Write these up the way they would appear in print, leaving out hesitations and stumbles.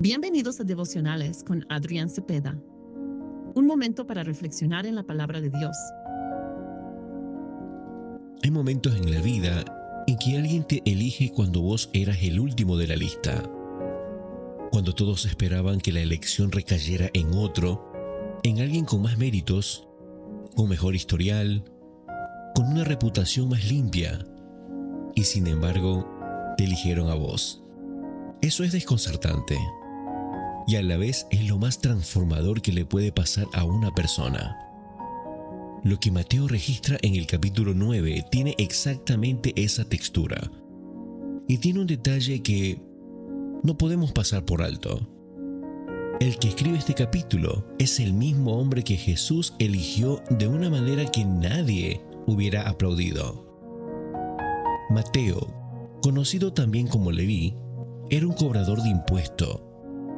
Bienvenidos a Devocionales con Adrián Cepeda. Un momento para reflexionar en la palabra de Dios. Hay momentos en la vida en que alguien te elige cuando vos eras el último de la lista. Cuando todos esperaban que la elección recayera en otro, en alguien con más méritos, con mejor historial, con una reputación más limpia. Y sin embargo, te eligieron a vos. Eso es desconcertante. Y a la vez es lo más transformador que le puede pasar a una persona. Lo que Mateo registra en el capítulo 9 tiene exactamente esa textura. Y tiene un detalle que no podemos pasar por alto. El que escribe este capítulo es el mismo hombre que Jesús eligió de una manera que nadie hubiera aplaudido. Mateo, conocido también como Leví, era un cobrador de impuestos,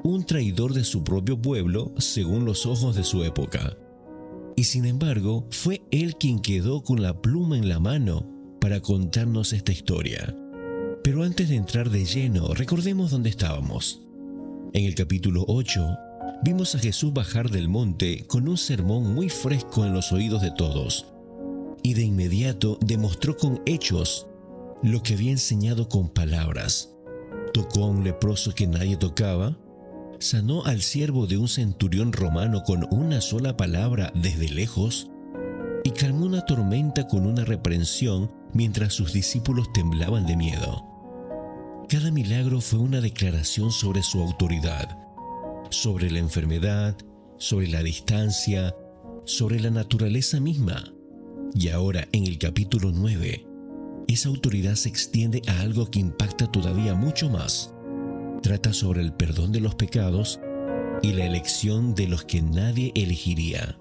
un traidor de su propio pueblo según los ojos de su época. Y sin embargo, fue él quien quedó con la pluma en la mano para contarnos esta historia. Pero antes de entrar de lleno, recordemos dónde estábamos. En el capítulo 8, vimos a Jesús bajar del monte con un sermón muy fresco en los oídos de todos. Y de inmediato demostró con hechos lo que había enseñado con palabras. Tocó a un leproso que nadie tocaba, sanó al siervo de un centurión romano con una sola palabra desde lejos y calmó una tormenta con una reprensión mientras sus discípulos temblaban de miedo. Cada milagro fue una declaración sobre su autoridad, sobre la enfermedad, sobre la distancia, sobre la naturaleza misma. Y ahora, en el capítulo 9, esa autoridad se extiende a algo que impacta todavía mucho más. Trata sobre el perdón de los pecados y la elección de los que nadie elegiría.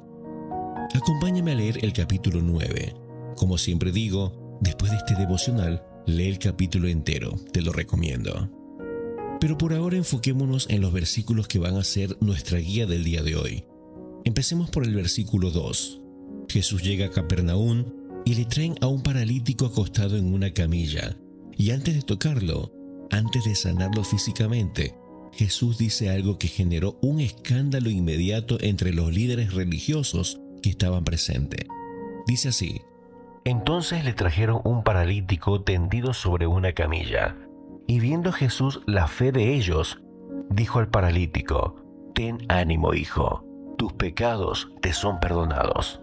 Acompáñame a leer el capítulo 9. Como siempre digo, después de este devocional, lee el capítulo entero, te lo recomiendo. Pero por ahora enfoquémonos en los versículos que van a ser nuestra guía del día de hoy. Empecemos por el versículo 2. Jesús llega a Capernaum y le traen a un paralítico acostado en una camilla. Y antes de tocarlo, antes de sanarlo físicamente, Jesús dice algo que generó un escándalo inmediato entre los líderes religiosos que estaban presentes. Dice así: Entonces le trajeron un paralítico tendido sobre una camilla. Y viendo Jesús la fe de ellos, dijo al paralítico: Ten ánimo, hijo, tus pecados te son perdonados.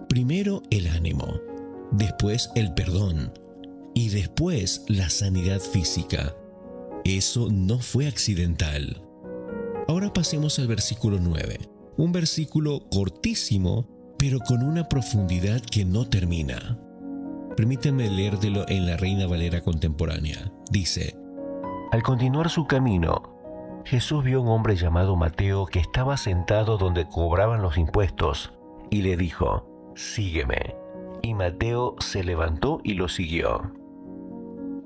Primero el ánimo, después el perdón y después la sanidad física. Eso no fue accidental. Ahora pasemos al versículo 9, un versículo cortísimo, pero con una profundidad que no termina. Permítanme leértelo en la Reina Valera contemporánea. Dice: Al continuar su camino, Jesús vio a un hombre llamado Mateo que estaba sentado donde cobraban los impuestos y le dijo: Sígueme. Y Mateo se levantó y lo siguió.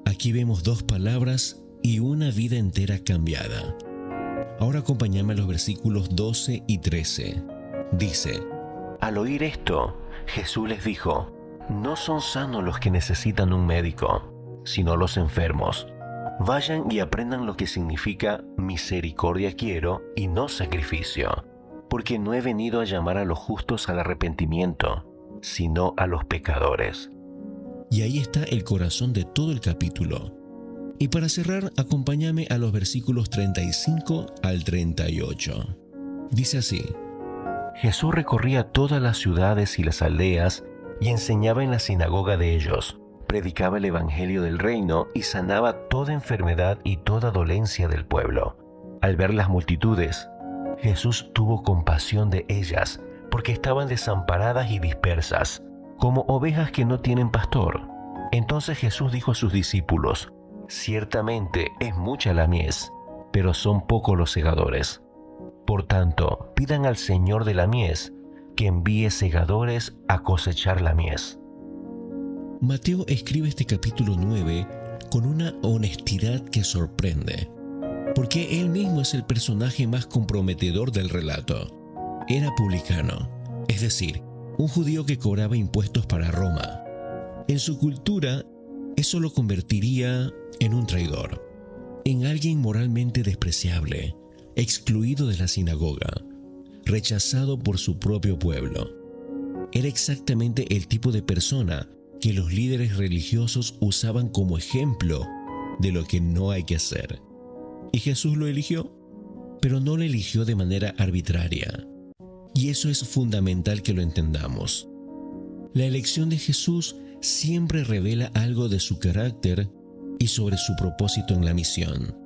Aquí vemos dos palabras y una vida entera cambiada. Ahora acompáñame a los versículos 12 y 13. Dice: Al oír esto, Jesús les dijo: No son sanos los que necesitan un médico, sino los enfermos. Vayan y aprendan lo que significa misericordia quiero y no sacrificio, porque no he venido a llamar a los justos al arrepentimiento, sino a los pecadores. Y ahí está el corazón de todo el capítulo. Y para cerrar, acompáñame a los versículos 35 al 38. Dice así: Jesús recorría todas las ciudades y las aldeas y enseñaba en la sinagoga de ellos, predicaba el evangelio del reino y sanaba toda enfermedad y toda dolencia del pueblo. Al ver las multitudes, Jesús tuvo compasión de ellas, porque estaban desamparadas y dispersas, como ovejas que no tienen pastor. Entonces Jesús dijo a sus discípulos: Ciertamente es mucha la mies, pero son pocos los segadores. Por tanto, pidan al Señor de la mies que envíe segadores a cosechar la mies. Mateo escribe este capítulo 9 con una honestidad que sorprende, porque él mismo es el personaje más comprometedor del relato. Era publicano, es decir, un judío que cobraba impuestos para Roma. En su cultura, eso lo convertiría en un traidor. en alguien moralmente despreciable, excluido de la sinagoga, rechazado por su propio pueblo. Era exactamente el tipo de persona que los líderes religiosos usaban como ejemplo de lo que no hay que hacer. Y Jesús lo eligió, pero no lo eligió de manera arbitraria. Y eso es fundamental que lo entendamos. La elección de Jesús siempre revela algo de su carácter y sobre su propósito en la misión.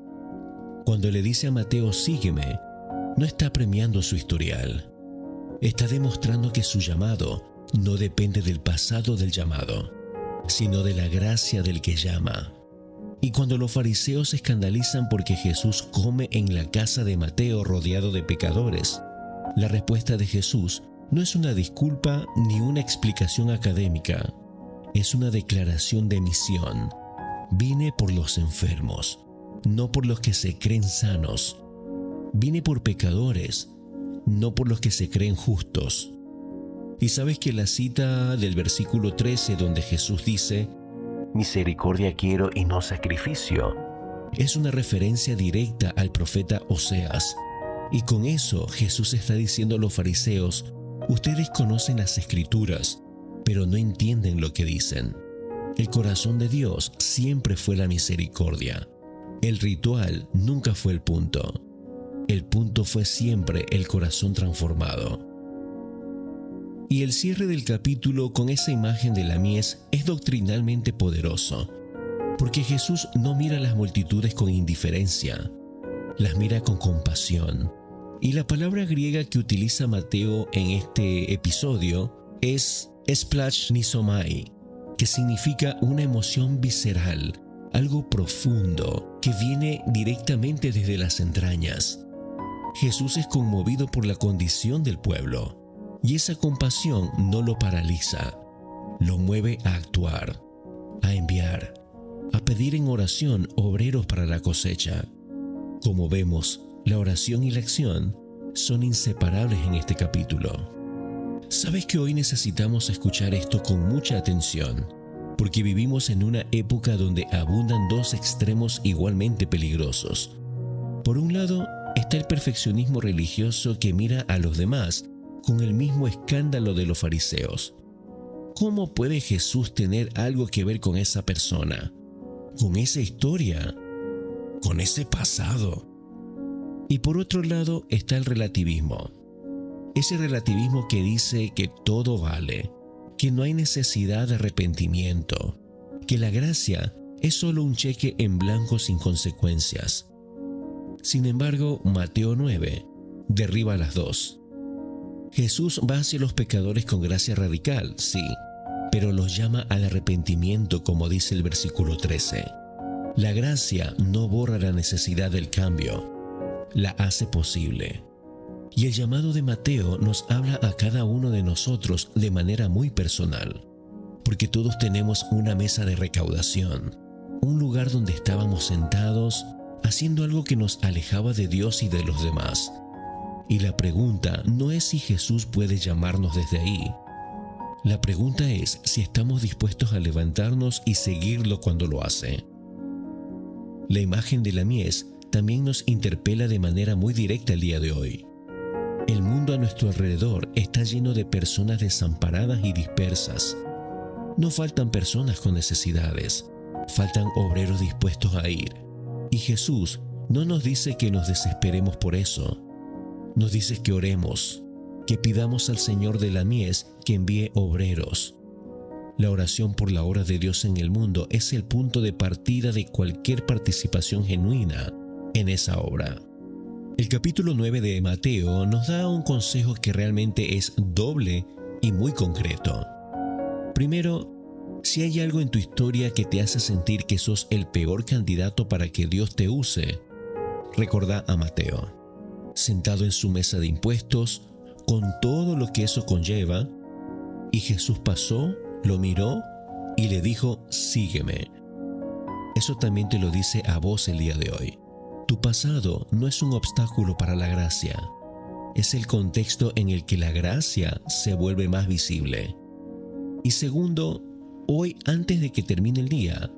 Cuando le dice a Mateo, sígueme, no está premiando su historial. Está demostrando que su llamado no depende del pasado del llamado, sino de la gracia del que llama. Y cuando los fariseos se escandalizan porque Jesús come en la casa de Mateo rodeado de pecadores, la respuesta de Jesús no es una disculpa ni una explicación académica, es una declaración de misión. Vine por los enfermos, no por los que se creen sanos. Vine por pecadores, no por los que se creen justos. Y sabes que la cita del versículo 13 donde Jesús dice, misericordia quiero y no sacrificio, es una referencia directa al profeta Oseas. Y con eso Jesús está diciendo a los fariseos, ustedes conocen las escrituras, pero no entienden lo que dicen. El corazón de Dios siempre fue la misericordia. El ritual nunca fue el punto. El punto fue siempre el corazón transformado. Y el cierre del capítulo con esa imagen de la mies es doctrinalmente poderoso, porque Jesús no mira a las multitudes con indiferencia, las mira con compasión. Y la palabra griega que utiliza Mateo en este episodio es splashnisomai, que significa una emoción visceral, algo profundo, que viene directamente desde las entrañas. Jesús es conmovido por la condición del pueblo, y esa compasión no lo paraliza, lo mueve a actuar, a enviar, a pedir en oración obreros para la cosecha. Como vemos, la oración y la acción son inseparables en este capítulo. Sabes que hoy necesitamos escuchar esto con mucha atención, porque vivimos en una época donde abundan dos extremos igualmente peligrosos. Por un lado, está el perfeccionismo religioso que mira a los demás con el mismo escándalo de los fariseos. ¿Cómo puede Jesús tener algo que ver con esa persona, con esa historia, con ese pasado? Y por otro lado está el relativismo. Ese relativismo que dice que todo vale, que no hay necesidad de arrepentimiento, que la gracia es solo un cheque en blanco sin consecuencias. Sin embargo, Mateo 9 derriba las dos. Jesús va hacia los pecadores con gracia radical, sí, pero los llama al arrepentimiento, como dice el versículo 13. La gracia no borra la necesidad del cambio, la hace posible. Y el llamado de Mateo nos habla a cada uno de nosotros de manera muy personal, porque todos tenemos una mesa de recaudación, un lugar donde estábamos sentados haciendo algo que nos alejaba de Dios y de los demás. Y la pregunta no es si Jesús puede llamarnos desde ahí. La pregunta es si estamos dispuestos a levantarnos y seguirlo cuando lo hace. La imagen de la mies también nos interpela de manera muy directa el día de hoy. El mundo a nuestro alrededor está lleno de personas desamparadas y dispersas. No faltan personas con necesidades, faltan obreros dispuestos a ir. Y Jesús no nos dice que nos desesperemos por eso. Nos dice que oremos, que pidamos al Señor de la mies que envíe obreros. La oración por la obra de Dios en el mundo es el punto de partida de cualquier participación genuina en esa obra. El capítulo 9 de Mateo nos da un consejo que realmente es doble y muy concreto. Primero, si hay algo en tu historia que te hace sentir que sos el peor candidato para que Dios te use, recordá a Mateo, sentado en su mesa de impuestos, con todo lo que eso conlleva, y Jesús pasó, lo miró y le dijo, sígueme. Eso también te lo dice a vos el día de hoy. Tu pasado no es un obstáculo para la gracia, es el contexto en el que la gracia se vuelve más visible. Y segundo, hoy antes de que termine el día,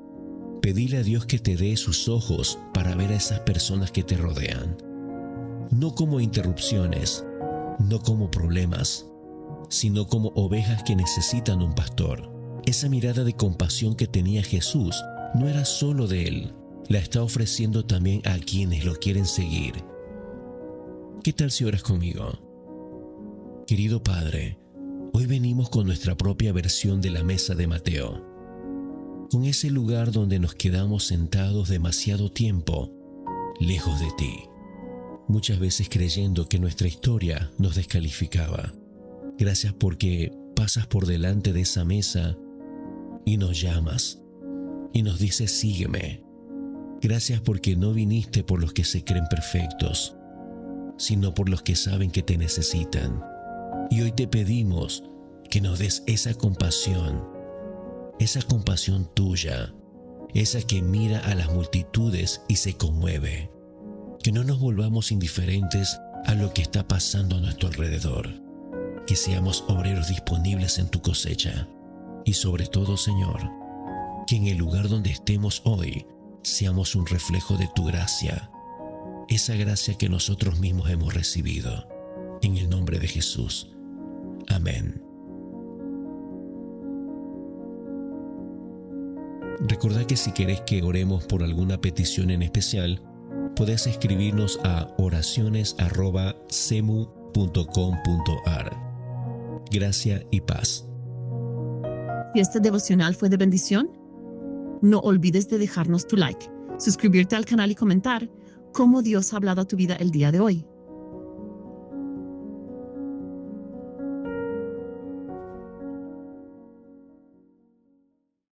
Pedile a Dios que te dé sus ojos para ver a esas personas que te rodean. No como interrupciones, no como problemas, sino como ovejas que necesitan un pastor. Esa mirada de compasión que tenía Jesús no era solo de Él, la está ofreciendo también a quienes lo quieren seguir. ¿Qué tal si oras conmigo? Querido Padre, hoy venimos con nuestra propia versión de la mesa de Mateo, con ese lugar donde nos quedamos sentados demasiado tiempo, lejos de ti, muchas veces creyendo que nuestra historia nos descalificaba. Gracias porque pasas por delante de esa mesa y nos llamas y nos dices sígueme. Gracias porque no viniste por los que se creen perfectos, sino por los que saben que te necesitan. Y hoy te pedimos que nos des esa compasión tuya, esa que mira a las multitudes y se conmueve. Que no nos volvamos indiferentes a lo que está pasando a nuestro alrededor. Que seamos obreros disponibles en tu cosecha. Y sobre todo, Señor, que en el lugar donde estemos hoy seamos un reflejo de tu gracia, esa gracia que nosotros mismos hemos recibido. En el nombre de Jesús. Amén. Recordá que si querés que oremos por alguna petición en especial, podés escribirnos a oraciones@cemu.com.ar. Gracia y paz. Si este devocional fue de bendición, no olvides de dejarnos tu like, suscribirte al canal y comentar cómo Dios ha hablado a tu vida el día de hoy.